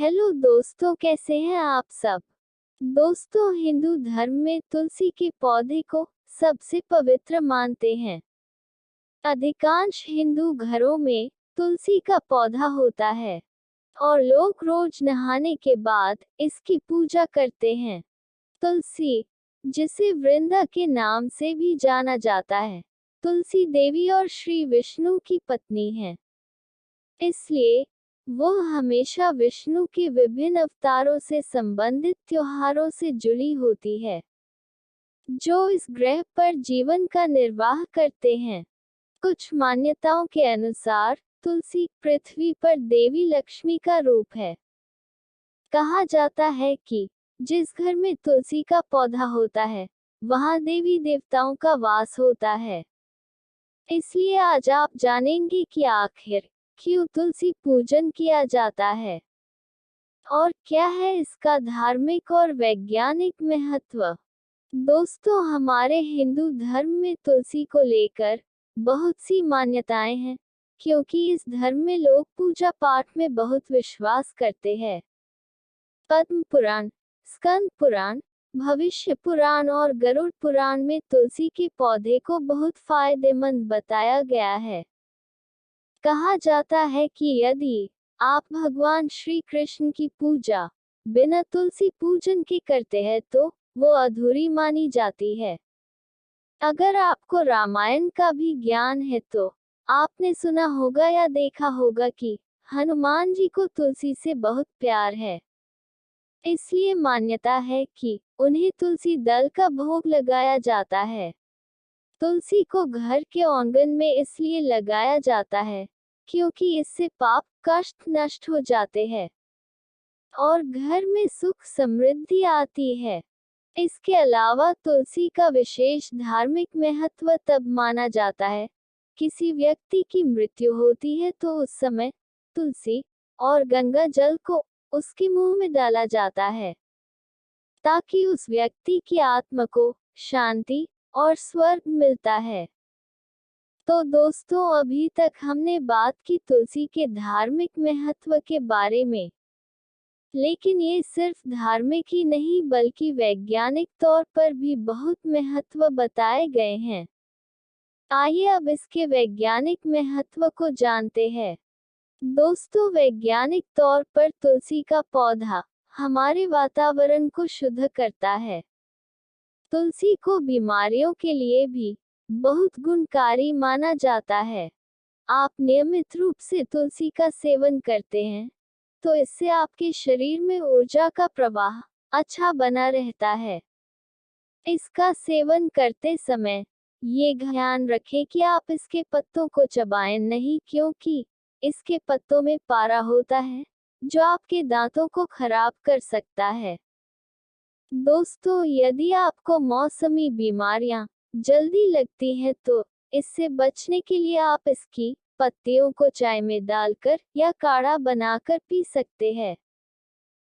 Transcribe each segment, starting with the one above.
Hello दोस्तों, कैसे हैं आप सब। दोस्तों, हिंदू धर्म में तुलसी के पौधे को सबसे पवित्र मानते हैं। अधिकांश हिंदू घरों में तुलसी का पौधा होता है और लोग रोज नहाने के बाद इसकी पूजा करते हैं। तुलसी, जिसे वृंदा के नाम से भी जाना जाता है, तुलसी देवी और श्री विष्णु की पत्नी है। इसलिए वो हमेशा विष्णु के विभिन्न अवतारों से संबंधित त्योहारों से जुड़ी होती है, जो इस ग्रह पर जीवन का निर्वाह करते हैं। कुछ मान्यताओं के अनुसार तुलसी पृथ्वी पर देवी लक्ष्मी का रूप है। कहा जाता है कि जिस घर में तुलसी का पौधा होता है, वहां देवी देवताओं का वास होता है। इसलिए आज आप जानेंगे कि आखिर क्यों तुलसी पूजन किया जाता है और क्या है इसका धार्मिक और वैज्ञानिक महत्व। दोस्तों, हमारे हिंदू धर्म में तुलसी को लेकर बहुत सी मान्यताएं हैं, क्योंकि इस धर्म में लोग पूजा पाठ में बहुत विश्वास करते हैं। पद्म पुराण, स्कंद पुराण, भविष्य पुराण और गरुड़ पुराण में तुलसी के पौधे को बहुत फायदेमंद बताया गया है। कहा जाता है कि यदि आप भगवान श्री कृष्ण की पूजा बिना तुलसी पूजन के करते हैं तो वो अधूरी मानी जाती है। अगर आपको रामायण का भी ज्ञान है तो आपने सुना होगा या देखा होगा कि हनुमान जी को तुलसी से बहुत प्यार है। इसलिए मान्यता है कि उन्हें तुलसी दल का भोग लगाया जाता है। तुलसी को घर के आंगन में इसलिए लगाया जाता है क्योंकि इससे पाप कष्ट नष्ट हो जाते हैं और घर में सुख समृद्धि आती है। इसके अलावा तुलसी का विशेष धार्मिक महत्व तब माना जाता है किसी व्यक्ति की मृत्यु होती है तो उस समय तुलसी और गंगा जल को उसके मुंह में डाला जाता है ताकि उस व्यक्ति की आत्मा को शांति और स्वर्ग मिलता है। तो दोस्तों, अभी तक हमने बात की तुलसी के धार्मिक महत्व के बारे में, लेकिन ये सिर्फ धार्मिक ही नहीं बल्कि वैज्ञानिक तौर पर भी बहुत महत्व बताए गए हैं। आइए अब इसके वैज्ञानिक महत्व को जानते हैं। दोस्तों, वैज्ञानिक तौर पर तुलसी का पौधा हमारे वातावरण को शुद्ध करता है। तुलसी को बीमारियों के लिए भी बहुत गुणकारी माना जाता है। आप नियमित रूप से तुलसी का सेवन करते हैं तो इससे आपके शरीर में ऊर्जा का प्रवाह अच्छा बना रहता है। इसका सेवन करते समय ये ध्यान रखें कि आप इसके पत्तों को चबाएं नहीं, क्योंकि इसके पत्तों में पारा होता है जो आपके दांतों को खराब कर सकता है। दोस्तों, यदि आपको मौसमी बीमारियां जल्दी लगती हैं तो इससे बचने के लिए आप इसकी पत्तियों को चाय में डालकर या काढ़ा बनाकर पी सकते हैं।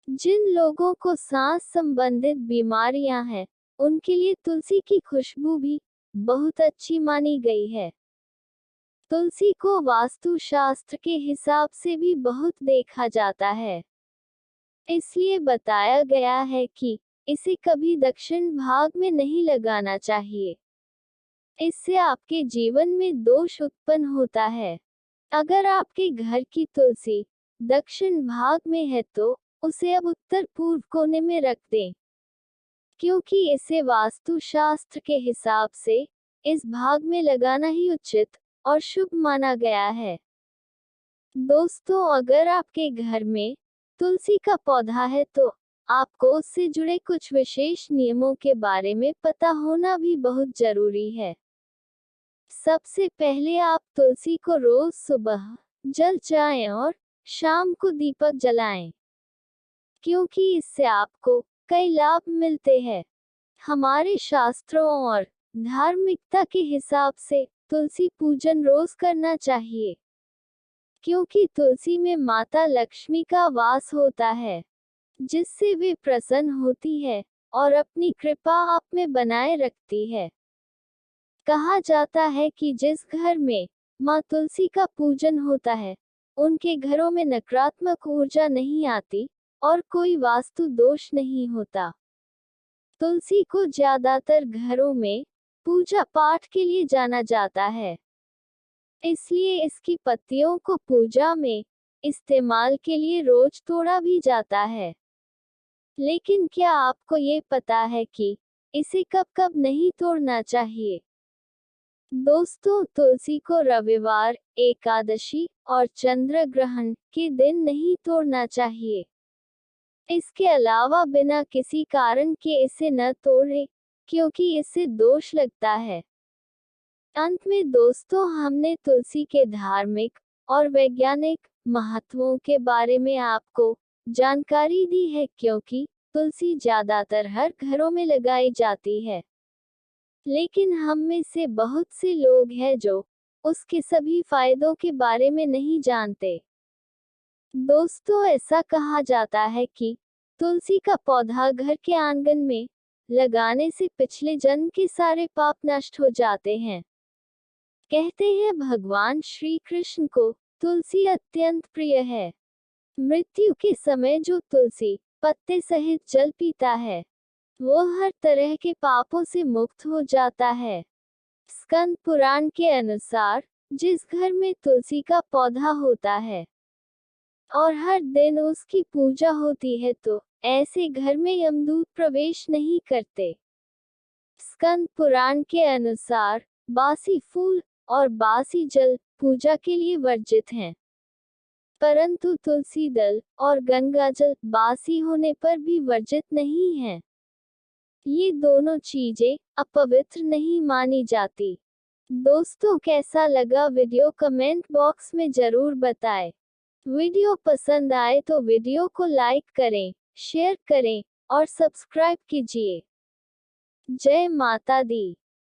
जिन लोगों को सांस संबंधित बीमारियां हैं, उनके लिए तुलसी की खुशबू भी बहुत अच्छी मानी गई है। तुलसी को वास्तुशास्त्र के हिसाब से भी बहुत देखा जाता है। इसलिए बताया गया है कि इसे कभी दक्षिण भाग में नहीं लगाना चाहिए। इससे आपके जीवन में दोष उत्पन्न होता है। अगर आपके घर की तुलसी दक्षिण भाग में है तो उसे अब उत्तर पूर्व कोने में रख दें, क्योंकि इसे वास्तुशास्त्र के हिसाब से इस भाग में लगाना ही उचित और शुभ माना गया है। दोस्तों, अगर आपके घर में तुलसी का पौधा है तो आपको उससे जुड़े कुछ विशेष नियमों के बारे में पता होना भी बहुत जरूरी है। सबसे पहले आप तुलसी को रोज सुबह जल चढ़ाएं और शाम को दीपक जलाएं, क्योंकि इससे आपको कई लाभ मिलते हैं। हमारे शास्त्रों और धार्मिकता के हिसाब से तुलसी पूजन रोज करना चाहिए, क्योंकि तुलसी में माता लक्ष्मी का वास होता है, जिससे वे प्रसन्न होती है और अपनी कृपा आप में बनाए रखती है। कहा जाता है कि जिस घर में माँ तुलसी का पूजन होता है उनके घरों में नकारात्मक ऊर्जा नहीं आती और कोई वास्तु दोष नहीं होता। तुलसी को ज्यादातर घरों में पूजा पाठ के लिए जाना जाता है, इसलिए इसकी पत्तियों को पूजा में इस्तेमाल के लिए रोज तोड़ा भी जाता है। लेकिन क्या आपको ये पता है कि इसे कब कब नहीं तोड़ना चाहिए? दोस्तों, तुलसी को रविवार, एकादशी और चंद्र ग्रहण के दिन नहीं तोड़ना चाहिए। इसके अलावा बिना किसी कारण के इसे न तोड़ें, क्योंकि इससे दोष लगता है। अंत में दोस्तों, हमने तुलसी के धार्मिक और वैज्ञानिक महत्वों के बारे में आपको जानकारी दी है, क्योंकि तुलसी ज्यादातर हर घरों में लगाई जाती है। लेकिन हम में से बहुत से लोग हैं जो उसके सभी फायदों के बारे में नहीं जानते। दोस्तों, ऐसा कहा जाता है कि तुलसी का पौधा घर के आंगन में लगाने से पिछले जन्म के सारे पाप नष्ट हो जाते हैं। कहते हैं भगवान श्री कृष्ण को तुलसी अत्यंत प्रिय है। मृत्यु के समय जो तुलसी पत्ते सहित जल पीता है, वो हर तरह के पापों से मुक्त हो जाता है। स्कंद पुराण के अनुसार जिस घर में तुलसी का पौधा होता है और हर दिन उसकी पूजा होती है, तो ऐसे घर में यमदूत प्रवेश नहीं करते। स्कंद पुराण के अनुसार बासी फूल और बासी जल पूजा के लिए वर्जित हैं, परंतु तुलसी दल और गंगा जल बासी होने पर भी वर्जित नहीं हैं। ये दोनों चीजें अपवित्र नहीं मानी जाती। दोस्तों, कैसा लगा वीडियो कमेंट बॉक्स में जरूर बताएं। वीडियो पसंद आए तो वीडियो को लाइक करें, शेयर करें और सब्सक्राइब कीजिए। जय माता दी।